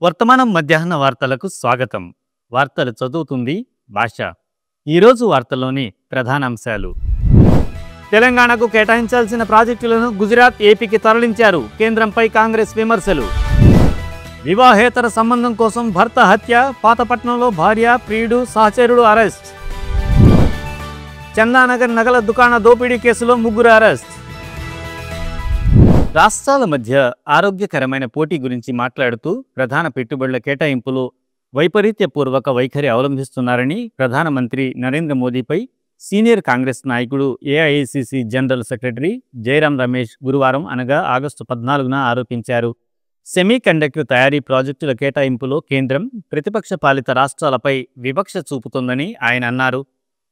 వర్తమానం మధ్యాహ్న వార్తలకు స్వాగతం. వార్తలు చదువుతుంది భాష. ఈరోజు వార్తల్లోని ప్రధాన అంశాలు: తెలంగాణకు కేటాయించాల్సిన ప్రాజెక్టులను గుజరాత్, ఏపీకి తరలించారు. కేంద్రంపై కాంగ్రెస్ విమర్శలు. వివాహేతర సంబంధం కోసం భర్త హత్య, పాతపట్నంలో భార్య, ప్రియుడు, సహచరుడు అరెస్ట్. చందానగర్ నగల దుకాణ దోపిడీ కేసులో ముగ్గురు అరెస్ట్. రాష్ట్రాల మధ్య ఆరోగ్యకరమైన పోటీ గురించి మాట్లాడుతూ ప్రధాన పెట్టుబడుల కేటాయింపులో వైపరీత్యపూర్వక వైఖరి అవలంబిస్తున్నారని ప్రధానమంత్రి నరేంద్ర మోదీపై సీనియర్ కాంగ్రెస్ నాయకుడు, AICC general secretary Jairam Ramesh గురువారం అనగా ఆగస్టు 14న ఆరోపించారు. సెమీ కండక్టర్ తయారీ ప్రాజెక్టుల కేటాయింపులో కేంద్రం ప్రతిపక్ష పాలిత రాష్ట్రాలపై వివక్ష చూపుతోందని ఆయన అన్నారు.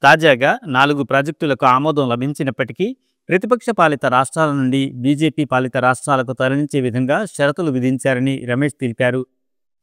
తాజాగా 4 ప్రాజెక్టులకు ఆమోదం లభించినప్పటికీ ప్రతిపక్ష పాలిత రాష్ట్రాల నుండి బీజేపీ పాలిత రాష్ట్రాలకు తరలించే విధంగా షరతులు విధించారని రమేష్ తెలిపారు.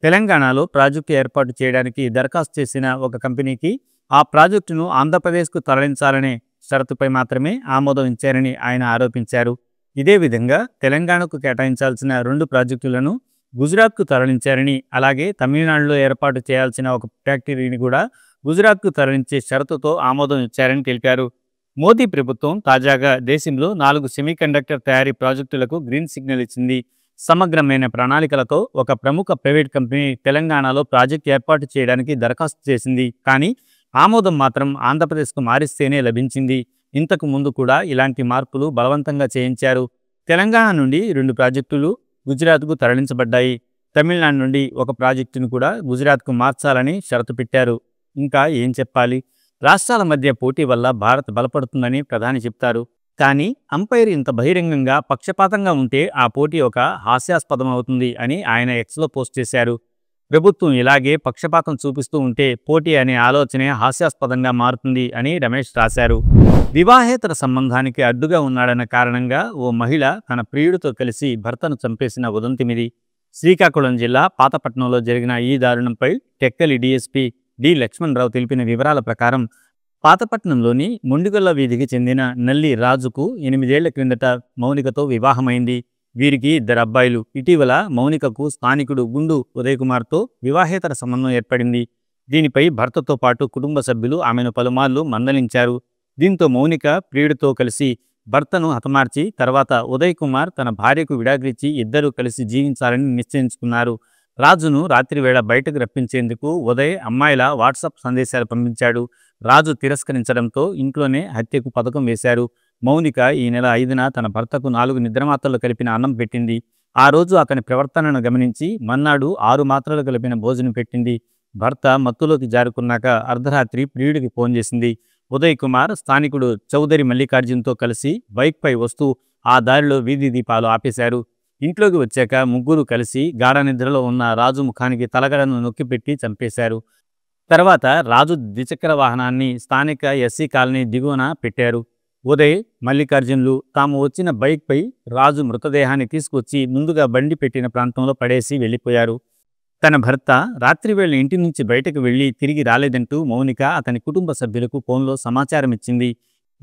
తెలంగాణలో ప్రాజెక్టు ఏర్పాటు చేయడానికి దరఖాస్తు చేసిన ఒక కంపెనీకి ఆ ప్రాజెక్టును ఆంధ్రప్రదేశ్కు తరలించాలనే షరతుపై మాత్రమే ఆమోదం ఇచ్చారని ఆయన ఆరోపించారు. ఇదే విధంగా తెలంగాణకు కేటాయించాల్సిన 2 ప్రాజెక్టులను గుజరాత్కు తరలించారని, అలాగే తమిళనాడులో ఏర్పాటు చేయాల్సిన ఒక ఫ్యాక్టరీని కూడా గుజరాత్కు తరలించే షరతుతో ఆమోదం ఇచ్చారని తెలిపారు. మోదీ ప్రభుత్వం తాజాగా దేశంలో 4 సెమీకండక్టర్ తయారీ ప్రాజెక్టులకు గ్రీన్ సిగ్నల్ ఇచ్చింది. సమగ్రమైన ప్రణాళికలతో ఒక ప్రముఖ ప్రైవేట్ కంపెనీ తెలంగాణలో ప్రాజెక్టు ఏర్పాటు చేయడానికి దరఖాస్తు చేసింది. కానీ ఆమోదం మాత్రం ఆంధ్రప్రదేశ్కు మారిస్తేనే లభించింది. ఇంతకు ముందు కూడా ఇలాంటి మార్పులు బలవంతంగా చేయించారు. తెలంగాణ నుండి 2 ప్రాజెక్టులు గుజరాత్కు తరలించబడ్డాయి. తమిళనాడు నుండి ఒక ప్రాజెక్టును కూడా గుజరాత్కు మార్చాలని షరతు పెట్టారు. ఇంకా ఏం చెప్పాలి? రాష్ట్రాల మధ్య పోటీ వల్ల భారత్ బలపడుతుందని ప్రధాని చెప్తారు. కానీ అంపైర్ ఇంత బహిరంగంగా పక్షపాతంగా ఉంటే ఆ పోటీ ఒక హాస్యాస్పదం అవుతుంది అని ఆయన ఎక్స్లో పోస్ట్ చేశారు. ప్రభుత్వం ఇలాగే పక్షపాతం చూపిస్తూ ఉంటే పోటీ అనే ఆలోచనే హాస్యాస్పదంగా మారుతుంది అని రమేష్ రాశారు. వివాహేతర సంబంధానికి అడ్డుగా ఉన్నాడన్న కారణంగా ఓ మహిళ తన ప్రియుడితో కలిసి భర్తను చంపేసిన ఉదంతిమిది. శ్రీకాకుళం జిల్లా పాతపట్నంలో జరిగిన ఈ దారుణంపై టెక్కలి డీఎస్పీ డి లక్ష్మణరావు తెలిపిన వివరాల ప్రకారం పాతపట్నంలోని మొండిగొల్ల వీధికి చెందిన నల్లి రాజుకు 8 ఏళ్ల క్రిందట మౌనికతో వివాహమైంది. వీరికి 2 అబ్బాయిలు. ఇటీవల మౌనికకు స్థానికుడు గుండు ఉదయకుమార్తో వివాహేతర సంబంధం ఏర్పడింది. దీనిపై భర్తతో పాటు కుటుంబ సభ్యులు ఆమెను పలుమార్లు మందలించారు. దీంతో మౌనిక ప్రియుడితో కలిసి భర్తను హతమార్చి తర్వాత ఉదయకుమార్ తన భార్యకు విడాకులిచ్చి ఇద్దరూ కలిసి జీవించాలని నిశ్చయించుకున్నారు. రాజును రాత్రివేళ బయటకు రప్పించేందుకు ఉదయ్ అమ్మాయిల వాట్సాప్ సందేశాలు పంపించాడు. రాజు తిరస్కరించడంతో ఇంట్లోనే హత్యకు పథకం వేశారు. మౌనిక ఈ నెల 5న తన భర్తకు 4 నిద్రమాత్రలు కలిపిన అన్నం పెట్టింది. ఆ రోజు అతని ప్రవర్తనను గమనించి మర్నాడు 6 మాత్రలు కలిపిన భోజనం పెట్టింది. భర్త మత్తులోకి జారుకున్నాక అర్ధరాత్రి ప్రియుడికి ఫోన్ చేసింది. ఉదయ్ కుమార్ స్థానికుడు చౌదరి మల్లికార్జున్తో కలిసి బైక్పై వస్తూ ఆ దారిలో వీధి దీపాలు ఆపేశారు. ఇంట్లోకి వచ్చాక ముగ్గురు కలిసి గాఢ నిద్రలో ఉన్న రాజు ముఖానికి తలగడను నొక్కిపెట్టి చంపేశారు. తర్వాత రాజు ద్విచక్ర వాహనాన్ని స్థానిక ఎస్సీ కాలనీ దిగువన పెట్టారు. ఉదయ్, మల్లికార్జున్లు తాము వచ్చిన బైక్పై రాజు మృతదేహాన్ని తీసుకొచ్చి ముందుగా బండి పెట్టిన ప్రాంతంలో పడేసి వెళ్ళిపోయారు. తన భర్త రాత్రివేళ ఇంటి నుంచి బయటకు వెళ్లి తిరిగి రాలేదంటూ మౌనిక అతని కుటుంబ సభ్యులకు ఫోన్లో సమాచారం ఇచ్చింది.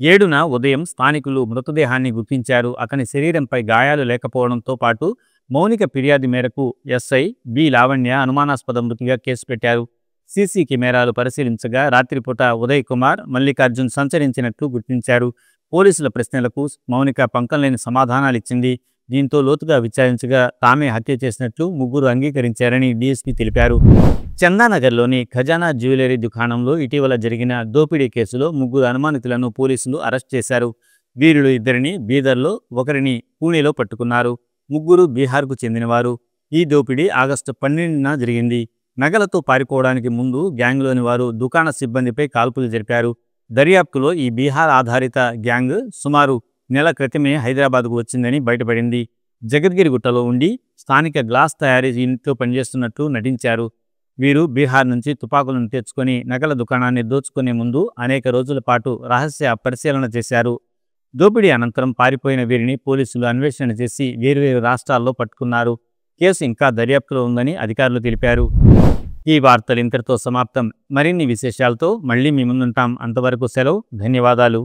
7న ఉదయం స్థానికులు మృతదేహాన్ని గుర్తించారు. అతని శరీరంపై గాయాలు లేకపోవడంతో పాటు మౌనిక ఫిర్యాదు మేరకు ఎస్ఐ బి లావణ్య అనుమానాస్పద మృతిగా కేసు పెట్టారు. సీసీ కెమెరాలు పరిశీలించగా రాత్రిపూట ఉదయ్ కుమార్, మల్లికార్జున్ సంచరించినట్లు గుర్తించారు. పోలీసుల ప్రశ్నలకు మౌనిక పంకంలేని సమాధానాలిచ్చింది. దీంతో లోతుగా విచారించగా తామే హత్య చేసినట్లు ముగ్గురు అంగీకరించారని డీఎస్పీ తెలిపారు. చందానగర్లోని ఖజానా జ్యువెలరీ దుకాణంలో ఇటీవల జరిగిన దోపిడీ కేసులో 3 అనుమానితులను పోలీసులు అరెస్ట్ చేశారు. వీరిలో 2ని బీదర్లో, ఒకరిని పూణేలో పట్టుకున్నారు. ముగ్గురు బీహార్కు చెందినవారు. ఈ దోపిడీ ఆగస్టు 12న జరిగింది. నగలతో పారిపోవడానికి ముందు గ్యాంగ్లోని వారు దుకాణ సిబ్బందిపై కాల్పులు జరిపారు. దర్యాప్తులో ఈ బీహార్ ఆధారిత గ్యాంగ్ సుమారు నెల క్రితమే హైదరాబాద్కు వచ్చిందని బయటపడింది. జగద్గిరిగుట్టలో ఉండి స్థానిక గ్లాస్ తయారీ యూనిట్లో పనిచేస్తున్నట్టు నటించారు. వీరు బీహార్ నుంచి తుపాకులను తెచ్చుకొని నగల దుకాణాన్ని దోచుకునే ముందు అనేక రోజుల పాటు రహస్య పరిశీలన చేశారు. దోపిడీ అనంతరం పారిపోయిన వీరిని పోలీసులు అన్వేషణ చేసి వేర్వేరు రాష్ట్రాల్లో పట్టుకున్నారు. కేసు ఇంకా దర్యాప్తులో ఉందని అధికారులు తెలిపారు. ఈ వార్తలు ఇంతటితో సమాప్తం. మరిన్ని విశేషాలతో మళ్ళీ మీ ముందుంటాం. అంతవరకు సెలవు. ధన్యవాదాలు.